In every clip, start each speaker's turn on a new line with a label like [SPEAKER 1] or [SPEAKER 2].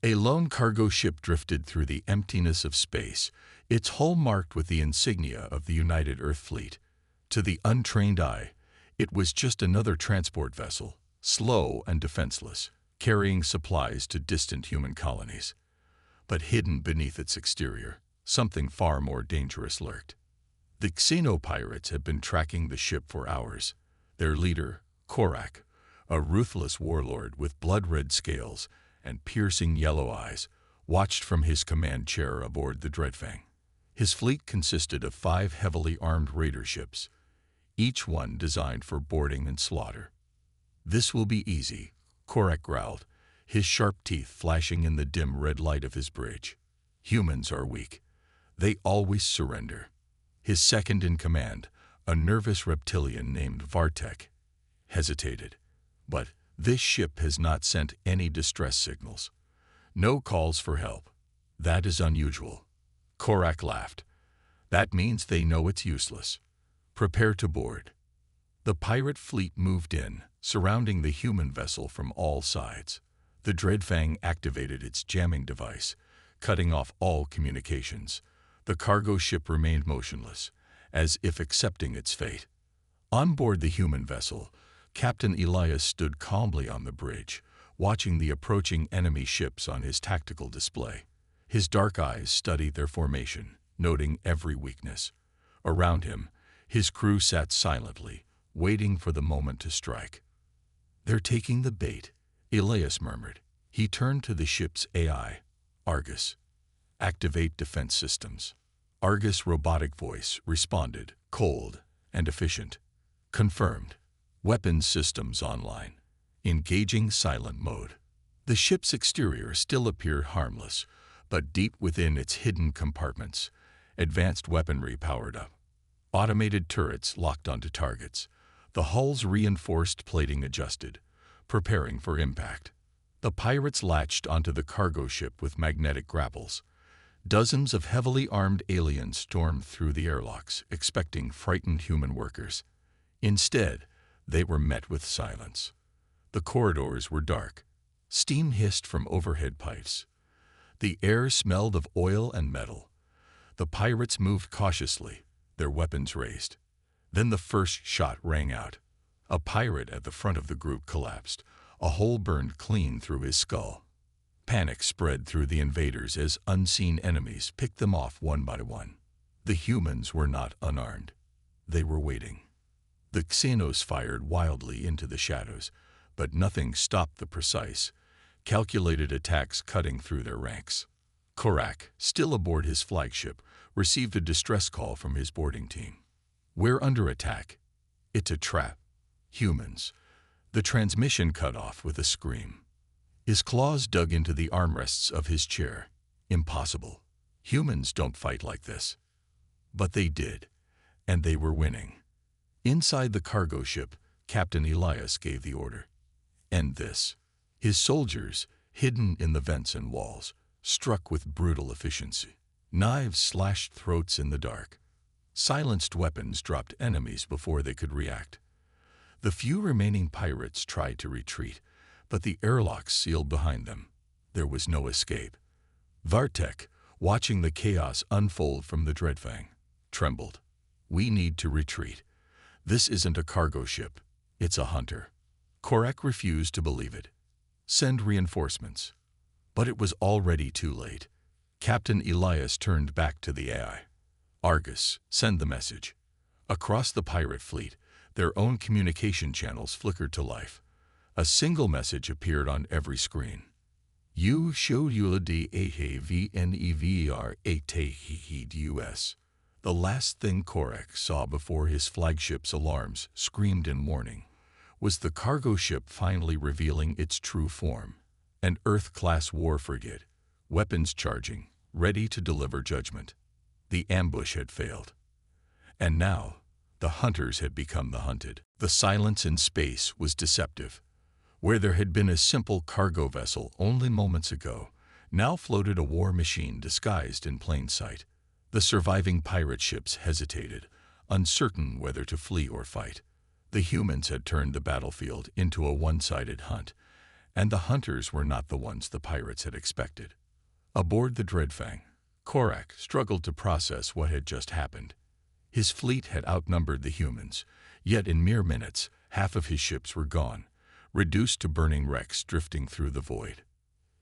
[SPEAKER 1] A lone cargo ship drifted through the emptiness of space, its hull marked with the insignia of the United Earth Fleet. To the untrained eye, it was just another transport vessel, slow and defenseless, carrying supplies to distant human colonies. But hidden beneath its exterior, something far more dangerous lurked. The xenopirates had been tracking the ship for hours. Their leader, Korak, a ruthless warlord with blood-red scales and piercing yellow eyes, watched from his command chair aboard the Dreadfang. His fleet consisted of 5 heavily armed raider ships, each one designed for boarding and slaughter. "This will be easy," Korak growled, his sharp teeth flashing in the dim red light of his bridge. "Humans are weak. They always surrender." His second-in-command, a nervous reptilian named Vartek, hesitated. "But this ship has not sent any distress signals. No calls for help. That is unusual." Korak laughed. "That means they know it's useless. Prepare to board." The pirate fleet moved in, surrounding the human vessel from all sides. The Dreadfang activated its jamming device, cutting off all communications. The cargo ship remained motionless, as if accepting its fate. On board the human vessel, Captain Elias stood calmly on the bridge, watching the approaching enemy ships on his tactical display. His dark eyes studied their formation, noting every weakness. Around him, his crew sat silently, waiting for the moment to strike. "They're taking the bait," Elias murmured. He turned to the ship's AI, Argus. "Activate defense systems." Argus' robotic voice responded, cold and efficient. "Confirmed. Weapons systems online. Engaging silent mode." The ship's exterior still appeared harmless, but deep within its hidden compartments, advanced weaponry powered up. Automated turrets locked onto targets, the hull's reinforced plating adjusted, preparing for impact. The pirates latched onto the cargo ship with magnetic grapples. Dozens of heavily armed aliens stormed through the airlocks, expecting frightened human workers. Instead, they were met with silence. The corridors were dark. Steam hissed from overhead pipes. The air smelled of oil and metal. The pirates moved cautiously, their weapons raised. Then the first shot rang out. A pirate at the front of the group collapsed, a hole burned clean through his skull. Panic spread through the invaders as unseen enemies picked them off one by one. The humans were not unarmed. They were waiting. The Xenos fired wildly into the shadows, but nothing stopped the precise, calculated attacks cutting through their ranks. Korak, still aboard his flagship, received a distress call from his boarding team. "We're under attack. It's a trap. Humans." The transmission cut off with a scream. His claws dug into the armrests of his chair. Impossible. Humans don't fight like this. But they did, and they were winning. Inside the cargo ship, Captain Elias gave the order. "End this." His soldiers, hidden in the vents and walls, struck with brutal efficiency. Knives slashed throats in the dark. Silenced weapons dropped enemies before they could react. The few remaining pirates tried to retreat, but the airlocks sealed behind them. There was no escape. Vartek, watching the chaos unfold from the Dreadfang, trembled. "We need to retreat. This isn't a cargo ship. It's a hunter." Korak refused to believe it. "Send reinforcements." But it was already too late. Captain Elias turned back to the AI. "Argus, send the message." Across the pirate fleet, their own communication channels flickered to life. A single message appeared on every screen. "You showed Uladi AHVNEVER ATHEDUS." The last thing Korak saw before his flagship's alarms screamed in warning was the cargo ship finally revealing its true form. An Earth-class war frigate, weapons charging, ready to deliver judgment. The ambush had failed. And now, the hunters had become the hunted. The silence in space was deceptive. Where there had been a simple cargo vessel only moments ago, now floated a war machine disguised in plain sight. The surviving pirate ships hesitated, uncertain whether to flee or fight. The humans had turned the battlefield into a one-sided hunt, And the hunters were not the ones the pirates had expected. Aboard the Dreadfang, Korak struggled to process what had just happened. His fleet had outnumbered the humans, yet in mere minutes, half of his ships were gone, reduced to burning wrecks drifting through the void.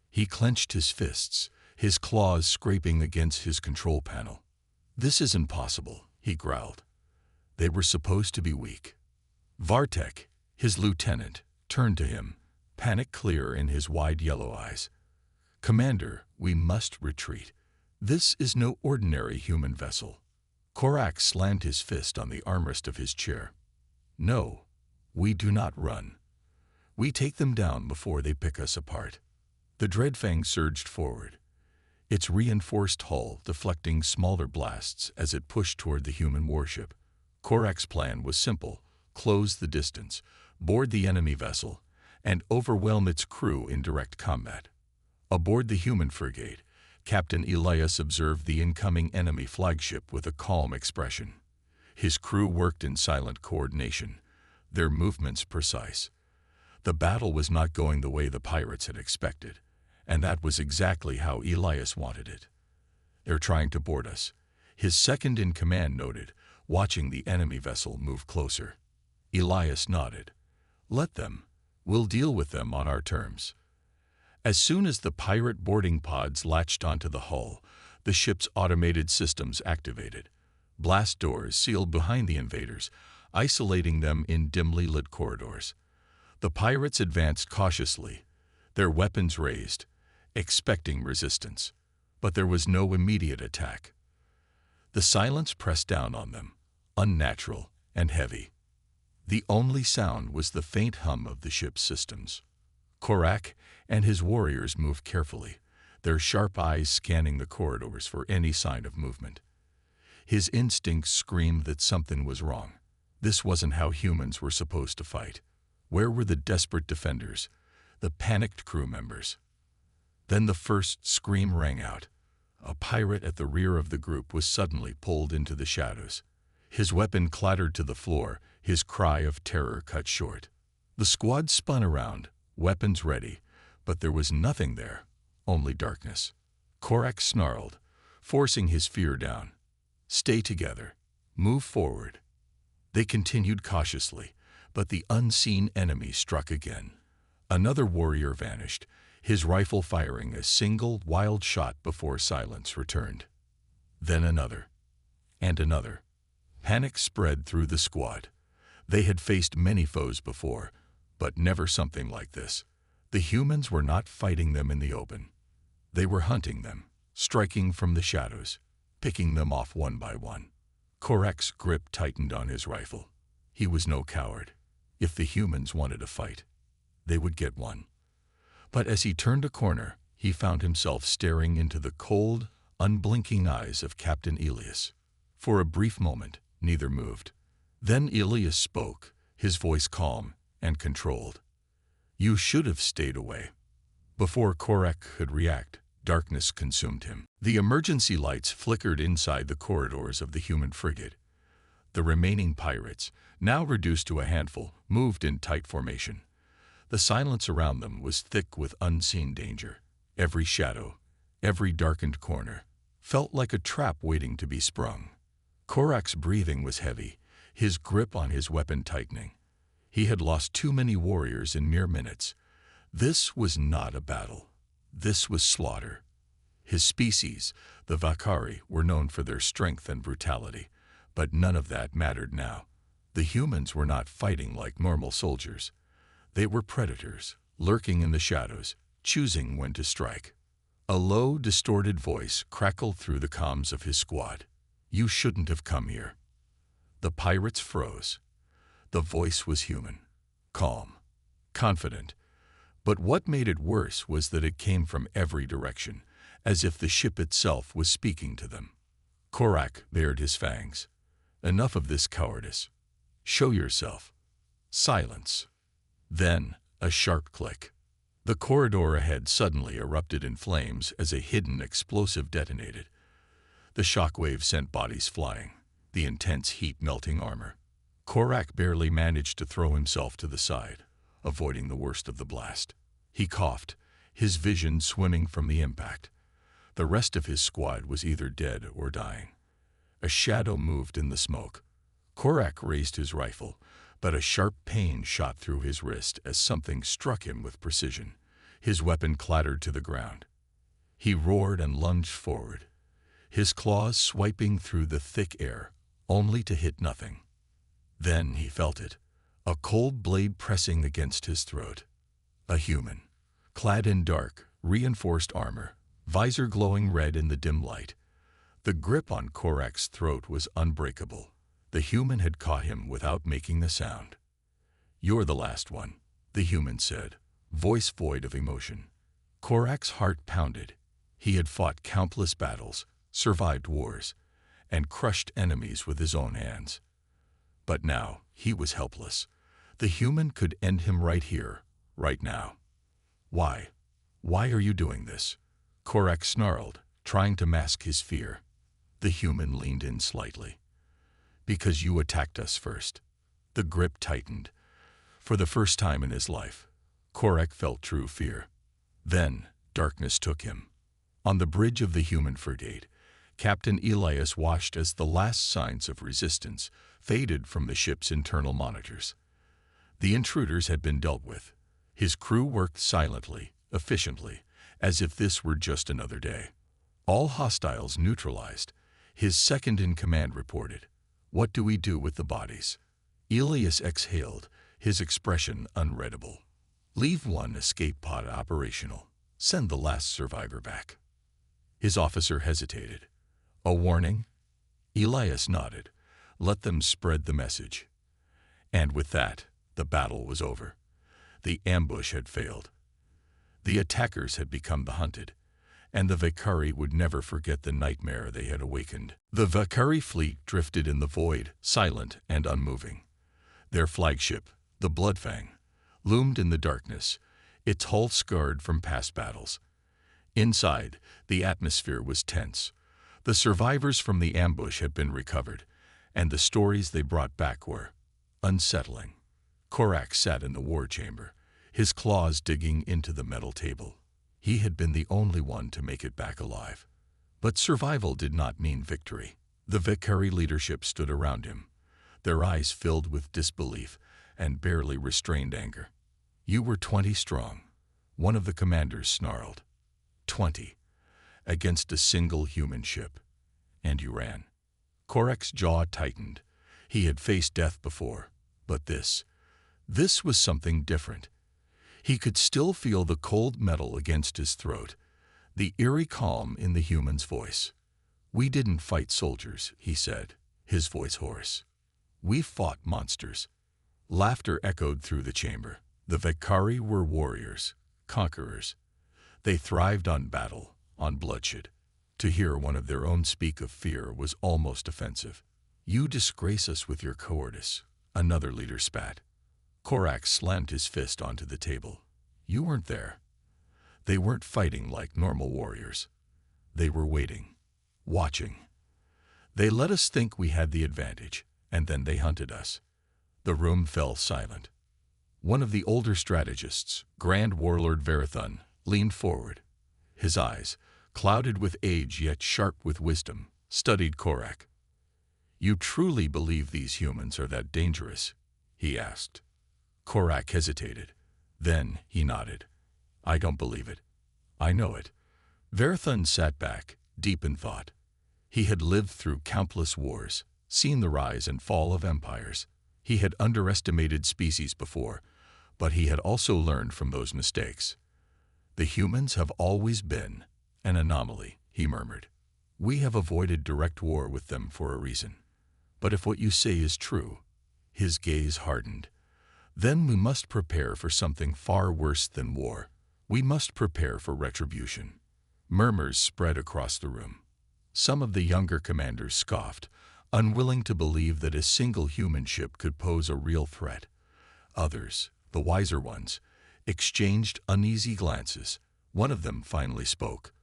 [SPEAKER 1] He clenched his fists, his claws scraping against his control panel. "This isn't possible," he growled. "They were supposed to be weak." Vartek, his lieutenant, turned to him, panic clear in his wide yellow eyes. "Commander, we must retreat. This is no ordinary human vessel." Korak slammed his fist on the armrest of his chair. "No, we do not run. We take them down before they pick us apart." The Dreadfang surged forward, its reinforced hull deflecting smaller blasts as it pushed toward the human warship. Korak's plan was simple: close the distance, board the enemy vessel, and overwhelm its crew in direct combat. Aboard the human frigate, Captain Elias observed the incoming enemy flagship with a calm expression. His crew worked in silent coordination, their movements precise. The battle was not going the way the pirates had expected, and that was exactly how Elias wanted it. "They're trying to board us," his second-in-command noted, watching the enemy vessel move closer. Elias nodded. "Let them. We'll deal with them on our terms." As soon as the pirate boarding pods latched onto the hull, the ship's automated systems activated. Blast doors sealed behind the invaders, isolating them in dimly lit corridors. The pirates advanced cautiously, their weapons raised, expecting resistance. But there was no immediate attack. The silence pressed down on them, unnatural and heavy. The only sound was the faint hum of the ship's systems. Korak and his warriors moved carefully, their sharp eyes scanning the corridors for any sign of movement. His instincts screamed that something was wrong. This wasn't how humans were supposed to fight. Where were the desperate defenders, the panicked crew members? Then the first scream rang out. A pirate at the rear of the group was suddenly pulled into the shadows. His weapon clattered to the floor, his cry of terror cut short. The squad spun around, weapons ready, but there was nothing there, only darkness. Korak snarled, forcing his fear down. "Stay together. Move forward." They continued cautiously, but the unseen enemy struck again. Another warrior vanished, his rifle firing a single wild shot before silence returned. Then another, and another. Panic spread through the squad. They had faced many foes before, but never something like this. The humans were not fighting them in the open. They were hunting them, striking from the shadows, picking them off one by one. Korak's grip tightened on his rifle. He was no coward. If the humans wanted a fight, they would get one. But as he turned a corner, he found himself staring into the cold, unblinking eyes of Captain Elias. For a brief moment, neither moved. Then Elias spoke, his voice calm and controlled. "You should have stayed away." Before Korak could react, darkness consumed him. The emergency lights flickered inside the corridors of the human frigate. The remaining pirates, now reduced to a handful, moved in tight formation. The silence around them was thick with unseen danger. Every shadow, every darkened corner, felt like a trap waiting to be sprung. Korak's breathing was heavy, his grip on his weapon tightening. He had lost too many warriors in mere minutes. This was not a battle. This was slaughter. His species, the Vakari, were known for their strength and brutality, but none of that mattered now. The humans were not fighting like normal soldiers. They were predators, lurking in the shadows, choosing when to strike. A low, distorted voice crackled through the comms of his squad. "You shouldn't have come here." The pirates froze. The voice was human, calm, confident. But what made it worse was that it came from every direction, as if the ship itself was speaking to them. Korak bared his fangs. "Enough of this cowardice. Show yourself." Silence. Then a sharp click. The corridor ahead suddenly erupted in flames as a hidden explosive detonated. The shockwave sent bodies flying, the intense heat melting armor. Korak barely managed to throw himself to the side, avoiding the worst of the blast. He coughed, his vision swimming from the impact. The rest of his squad was either dead or dying. A shadow moved in the smoke. Korak raised his rifle, but a sharp pain shot through his wrist as something struck him with precision. His weapon clattered to the ground. He roared and lunged forward, his claws swiping through the thick air, only to hit nothing. Then he felt it, a cold blade pressing against his throat. A human, clad in dark, reinforced armor, visor glowing red in the dim light. The grip on Korak's throat was unbreakable. The human had caught him without making the sound. "You're the last one," the human said, voice void of emotion. Korak's heart pounded. He had fought countless battles, survived wars, and crushed enemies with his own hands. But now he was helpless. The human could end him right here, right now. "Why? Why are you doing this?" Korak snarled, trying to mask his fear. The human leaned in slightly. "Because you attacked us first." The grip tightened. For the first time in his life, Korak felt true fear. Then darkness took him. On the bridge of the human frigate, Captain Elias watched as the last signs of resistance faded from the ship's internal monitors. The intruders had been dealt with. His crew worked silently, efficiently, as if this were just another day. All hostiles neutralized. His second-in-command reported, "What do we do with the bodies?" Elias exhaled, his expression unreadable. "Leave one escape pod operational. Send the last survivor back." His officer hesitated. "A warning?" Elias nodded. "Let them spread the message." And with that, the battle was over. The ambush had failed. The attackers had become the hunted, and the Vakari would never forget the nightmare they had awakened. The Vakari fleet drifted in the void, silent and unmoving. Their flagship, the Bloodfang, loomed in the darkness, its hull scarred from past battles. Inside, the atmosphere was tense. The survivors from the ambush had been recovered, and the stories they brought back were unsettling. Korak sat in the war chamber, his claws digging into the metal table. He had been the only one to make it back alive. But survival did not mean victory. The Vakari leadership stood around him, their eyes filled with disbelief and barely restrained anger. "You were 20 strong," one of the commanders snarled. 20, against a single human ship. "And you ran." Korak's jaw tightened. He had faced death before, but this was something different. He could still feel the cold metal against his throat, the eerie calm in the human's voice. "We didn't fight soldiers," he said, his voice hoarse. "We fought monsters." Laughter echoed through the chamber. The Vakari were warriors, conquerors. They thrived on battle, on bloodshed. To hear one of their own speak of fear was almost offensive. "You disgrace us with your cowardice," another leader spat. Korak slammed his fist onto the table. "You weren't there." They weren't fighting like normal warriors. They were waiting, watching. "They let us think we had the advantage, and then they hunted us." The room fell silent. One of the older strategists, Grand Warlord Varathun, leaned forward. His eyes, clouded with age yet sharp with wisdom, studied Korak. "You truly believe these humans are that dangerous?" he asked. Korak hesitated. Then he nodded. "I don't believe it. I know it." Varathun sat back, deep in thought. He had lived through countless wars, seen the rise and fall of empires. He had underestimated species before, but he had also learned from those mistakes. "The humans have always been an anomaly," he murmured. "We have avoided direct war with them for a reason. But if what you say is true," his gaze hardened, "then we must prepare for something far worse than war. We must prepare for retribution." Murmurs spread across the room. Some of the younger commanders scoffed, unwilling to believe that a single human ship could pose a real threat. Others, the wiser ones, exchanged uneasy glances. One of them finally spoke.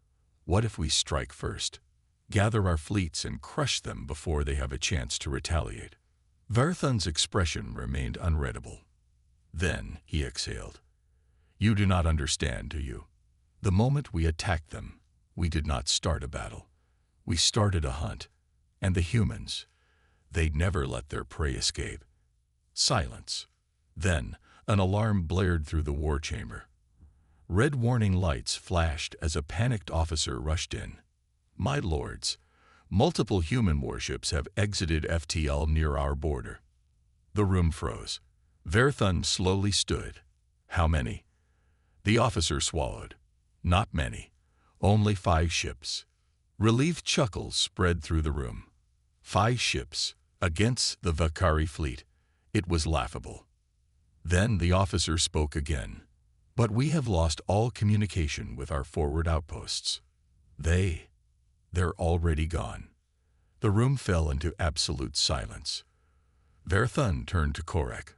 [SPEAKER 1] "What if we strike first? Gather our fleets and crush them before they have a chance to retaliate?" Varathun's expression remained unreadable. Then he exhaled. You do not understand, do you? The moment we attacked them, we did not start a battle. We started a hunt. And the humans, they never let their prey escape. Silence. Then, an alarm blared through the war chamber. Red warning lights flashed as a panicked officer rushed in. My lords, multiple human warships have exited FTL near our border. The room froze. Verthun slowly stood. How many? The officer swallowed. Not many. Only 5 ships. Relieved chuckles spread through the room. 5 ships against the Vakari fleet. It was laughable. Then the officer spoke again. But we have lost all communication with our forward outposts. They're already gone. The room fell into absolute silence. Verthun turned to Korak.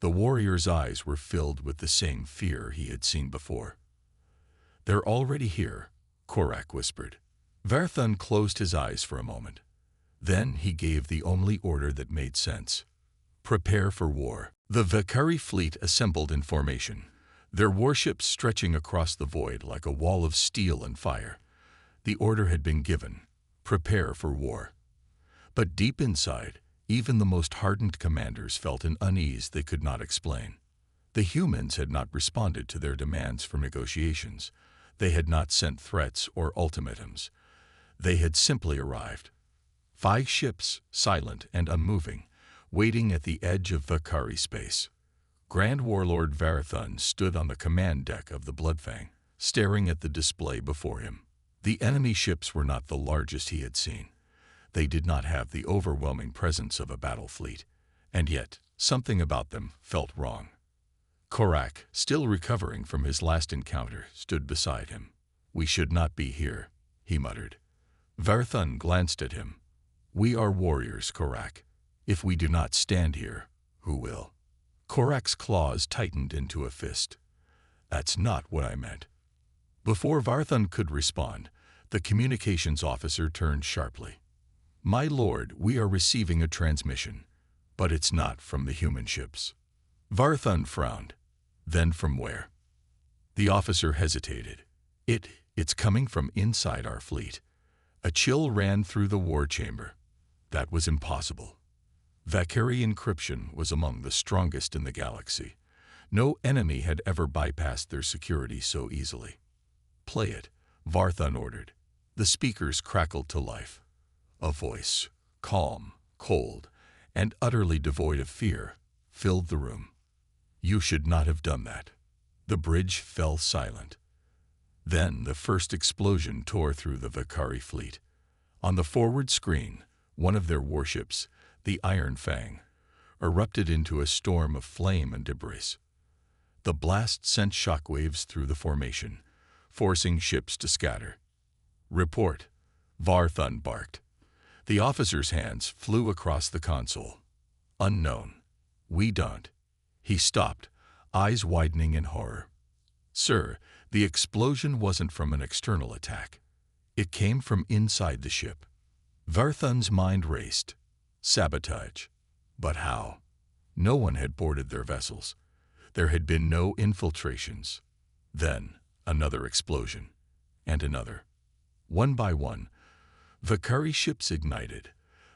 [SPEAKER 1] The warrior's eyes were filled with the same fear he had seen before. They're already here, Korak whispered. Verthun closed his eyes for a moment. Then he gave the only order that made sense. Prepare for war. The Vakari fleet assembled in formation, their warships stretching across the void like a wall of steel and fire. The order had been given. Prepare for war. But deep inside, even the most hardened commanders felt an unease they could not explain. The humans had not responded to their demands for negotiations. They had not sent threats or ultimatums. They had simply arrived. 5 ships, silent and unmoving, waiting at the edge of Vakari space. Grand Warlord Varathun stood on the command deck of the Bloodfang, staring at the display before him. The enemy ships were not the largest he had seen. They did not have the overwhelming presence of a battle fleet, and yet something about them felt wrong. Korak, still recovering from his last encounter, stood beside him. We should not be here, he muttered. Varathun glanced at him. We are warriors, Korak. If we do not stand here, who will? Korak's claws tightened into a fist. That's not what I meant. Before Varathun could respond, the communications officer turned sharply. My lord, we are receiving a transmission, but it's not from the human ships. Varathun frowned. Then from where? The officer hesitated. It's coming from inside our fleet. A chill ran through the war chamber. That was impossible. Vakari encryption was among the strongest in the galaxy. No enemy had ever bypassed their security so easily. Play it, Varathun ordered. The speakers crackled to life. A voice, calm, cold, and utterly devoid of fear, filled the room. You should not have done that. The bridge fell silent. Then the first explosion tore through the Vakari fleet. On the forward screen, one of their warships, the Iron Fang, erupted into a storm of flame and debris. The blast sent shockwaves through the formation, forcing ships to scatter. Report, Varathun barked. The officer's hands flew across the console. Unknown. We don't. He stopped, eyes widening in horror. Sir, the explosion wasn't from an external attack. It came from inside the ship. Varathun's mind raced. Sabotage. But how? No one had boarded their vessels. There had been no infiltrations. Then, another explosion. And another. One by one, Vakari ships ignited,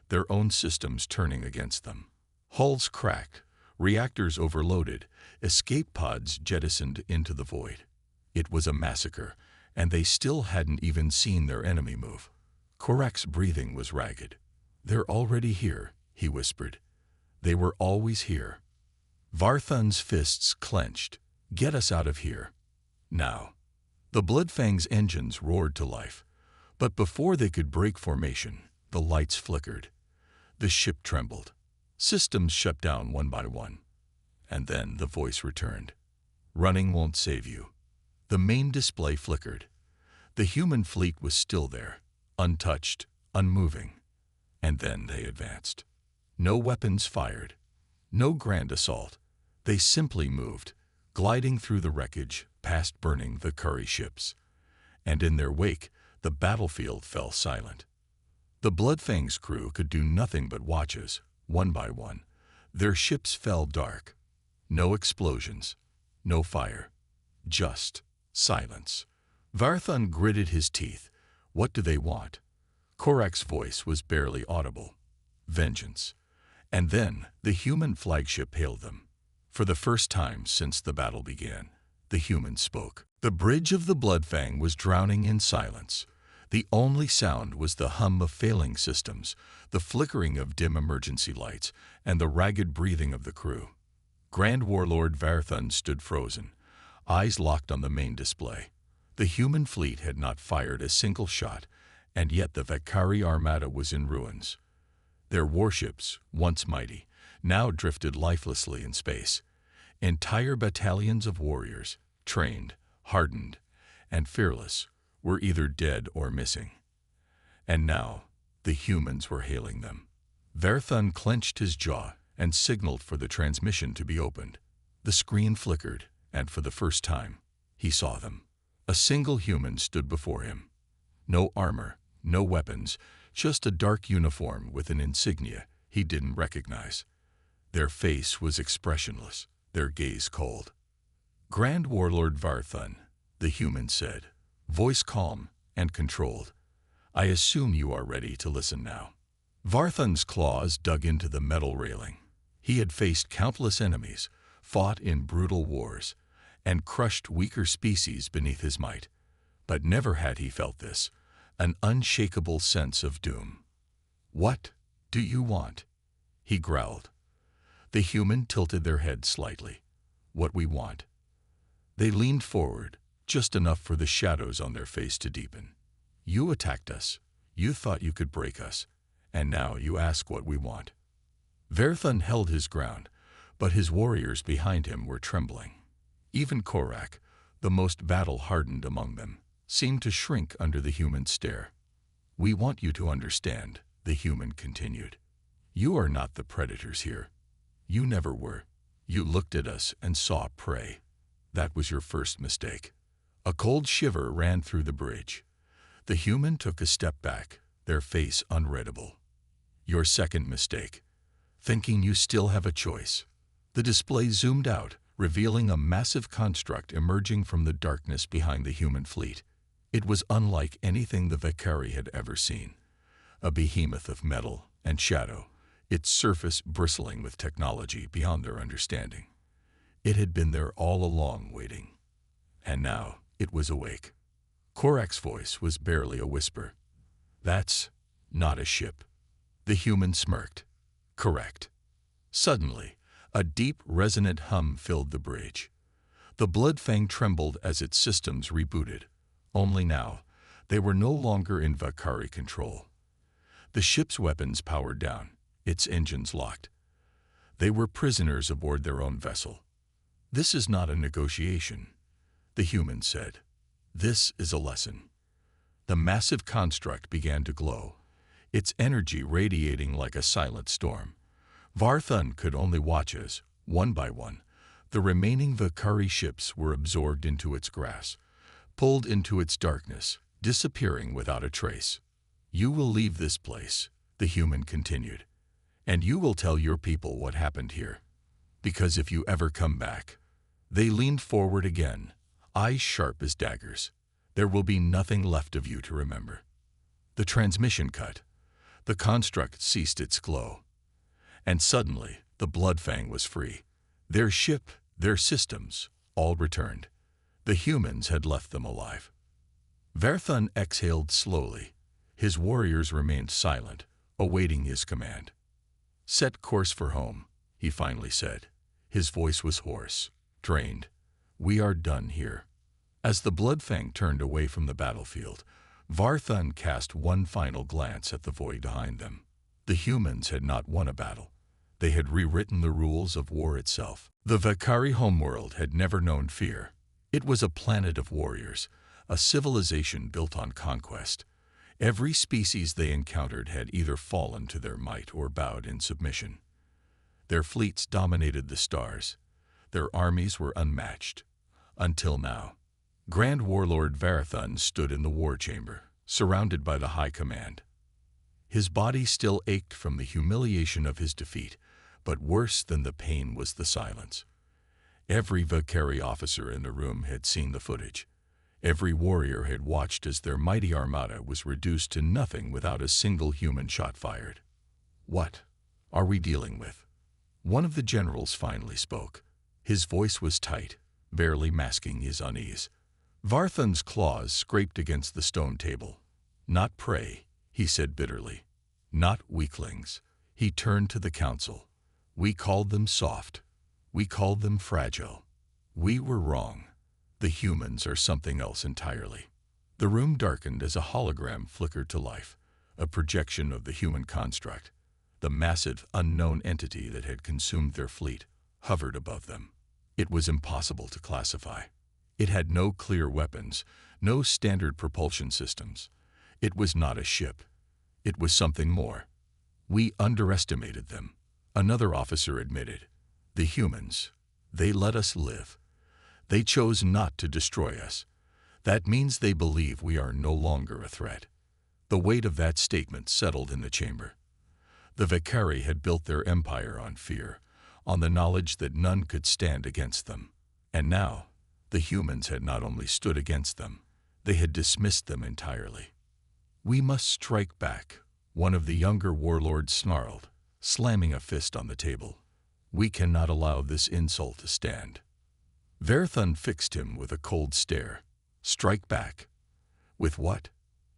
[SPEAKER 1] their own systems turning against them. Hulls cracked, reactors overloaded, escape pods jettisoned into the void. It was a massacre, and they still hadn't even seen their enemy move. Korak's breathing was ragged. They're already here, he whispered. They were always here. Varathun's fists clenched. Get us out of here. Now. The Bloodfang's engines roared to life. But before they could break formation, the lights flickered. The ship trembled. Systems shut down one by one. And then the voice returned. Running won't save you. The main display flickered. The human fleet was still there, untouched, unmoving. And then they advanced. No weapons fired. No grand assault. They simply moved, gliding through the wreckage past burning Vakari ships. And in their wake, the battlefield fell silent. The Bloodfang's crew could do nothing but watch as, one by one, their ships fell dark. No explosions, no fire, Just silence. Varthun gritted his teeth. What do they want? Korak's voice was barely audible. Vengeance. And then the human flagship hailed them. For the first time since the battle began, the human spoke. The bridge of the Bloodfang was drowning in silence. The only sound was the hum of failing systems, the flickering of dim emergency lights, and the ragged breathing of the crew. Grand Warlord Varthun stood frozen, eyes locked on the main display. The human fleet had not fired a single shot, and yet the Vakari armada was in ruins. Their warships, once mighty, now drifted lifelessly in space. Entire battalions of warriors, trained, hardened, and fearless, were either dead or missing. And now, the humans were hailing them. Varthun clenched his jaw and signaled for the transmission to be opened. The screen flickered, and for the first time, he saw them. A single human stood before him. No armor, no weapons, just a dark uniform with an insignia he didn't recognize. Their face was expressionless, their gaze cold. Grand Warlord Varthun, the human said, voice calm and controlled. I assume you are ready to listen now. Varthun's claws dug into the metal railing. He had faced countless enemies, fought in brutal wars, and crushed weaker species beneath his might. But never had he felt this, an unshakable sense of doom. What do you want? He growled. The human tilted their head slightly. What we want. They leaned forward, just enough for the shadows on their face to deepen. You attacked us. You thought you could break us. And now you ask what we want. Varthun held his ground, but his warriors behind him were trembling. Even Korak, the most battle-hardened among them, seemed to shrink under the human stare. We want you to understand, the human continued. You are not the predators here. You never were. You looked at us and saw prey. That was your first mistake. A cold shiver ran through the bridge. The human took a step back, their face unreadable. Your second mistake. Thinking you still have a choice. The display zoomed out, revealing a massive construct emerging from the darkness behind the human fleet. It was unlike anything the Vakari had ever seen. A behemoth of metal and shadow, its surface bristling with technology beyond their understanding. It had been there all along, waiting. And now it was awake. Korak's voice was barely a whisper. That's not a ship. The human smirked. Correct. Suddenly, a deep, resonant hum filled the bridge. The Bloodfang trembled as its systems rebooted. Only now, they were no longer in Vakari control. The ship's weapons powered down, its engines locked. They were prisoners aboard their own vessel. This is not a negotiation, the human said. This is a lesson. The massive construct began to glow, its energy radiating like a silent storm. Varthun could only watch as, one by one, the remaining Vakari ships were absorbed into its grasp, pulled into its darkness, disappearing without a trace. You will leave this place, the human continued, and you will tell your people what happened here. Because if you ever come back, they leaned forward again, eyes sharp as daggers. There will be nothing left of you to remember. The transmission cut. The construct ceased its glow. And suddenly, the Bloodfang was free. Their ship, their systems, all returned. The humans had left them alive. Varthun exhaled slowly. His warriors remained silent, awaiting his command. Set course for home, he finally said. His voice was hoarse, drained. We are done here. As the Bloodfang turned away from the battlefield, Varthun cast one final glance at the void behind them. The humans had not won a battle. They had rewritten the rules of war itself. The Vakari homeworld had never known fear. It was a planet of warriors, a civilization built on conquest. Every species they encountered had either fallen to their might or bowed in submission. Their fleets dominated the stars. Their armies were unmatched. Until now. Grand Warlord Varthun stood in the war chamber, surrounded by the High Command. His body still ached from the humiliation of his defeat, but worse than the pain was the silence. Every Valkyrie officer in the room had seen the footage. Every warrior had watched as their mighty armada was reduced to nothing without a single human shot fired. "What are we dealing with?" One of the generals finally spoke. His voice was tight, barely masking his unease. Varthun's claws scraped against the stone table. "Not prey," he said bitterly. "Not weaklings." He turned to the council. "We called them soft. We called them fragile. We were wrong. The humans are something else entirely." The room darkened as a hologram flickered to life, a projection of the human construct. The massive, unknown entity that had consumed their fleet hovered above them. It was impossible to classify. It had no clear weapons, no standard propulsion systems. It was not a ship. It was something more. "We underestimated them," another officer admitted. "The humans, they let us live. They chose not to destroy us. That means they believe we are no longer a threat." The weight of that statement settled in the chamber. The Valkyrie had built their empire on fear, on the knowledge that none could stand against them. And now, the humans had not only stood against them, they had dismissed them entirely. "We must strike back," one of the younger warlords snarled, slamming a fist on the table. "We cannot allow this insult to stand." Varthun fixed him with a cold stare. "Strike back? With what?"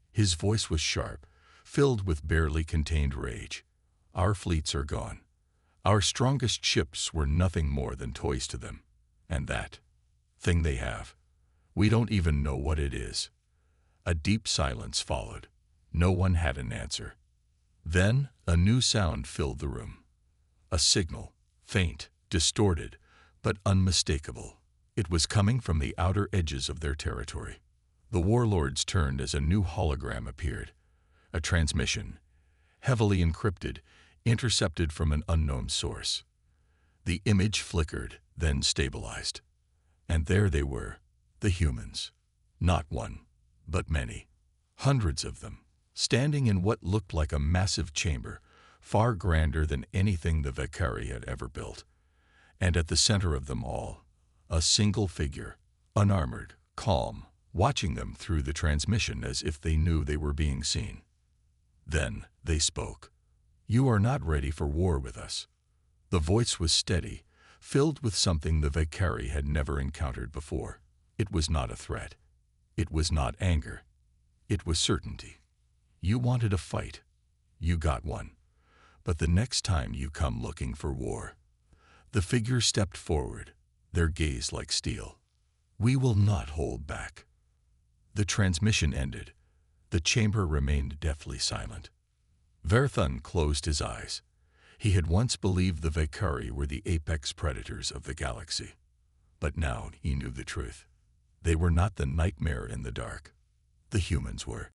[SPEAKER 1] His voice was sharp, filled with barely contained rage. "Our fleets are gone. Our strongest ships were nothing more than toys to them. And that thing they have, we don't even know what it is." A deep silence followed. No one had an answer. Then a new sound filled the room. A signal, faint, distorted, but unmistakable. It was coming from the outer edges of their territory. The warlords turned as a new hologram appeared. A transmission, heavily encrypted, intercepted from an unknown source. The image flickered, then stabilized. And there they were, the humans. Not one, but many. Hundreds of them, standing in what looked like a massive chamber, far grander than anything the Valkyrie had ever built. And at the center of them all, a single figure, unarmored, calm, watching them through the transmission as if they knew they were being seen. Then they spoke. "You are not ready for war with us." The voice was steady, filled with something the Valkyrie had never encountered before. It was not a threat. It was not anger. It was certainty. "You wanted a fight. You got one. But the next time you come looking for war." The figure stepped forward, their gaze like steel. "We will not hold back." The transmission ended. The chamber remained deathly silent. Varthun closed his eyes. He had once believed the Valkyrie were the apex predators of the galaxy. But now he knew the truth. They were not the nightmare in the dark. The humans were.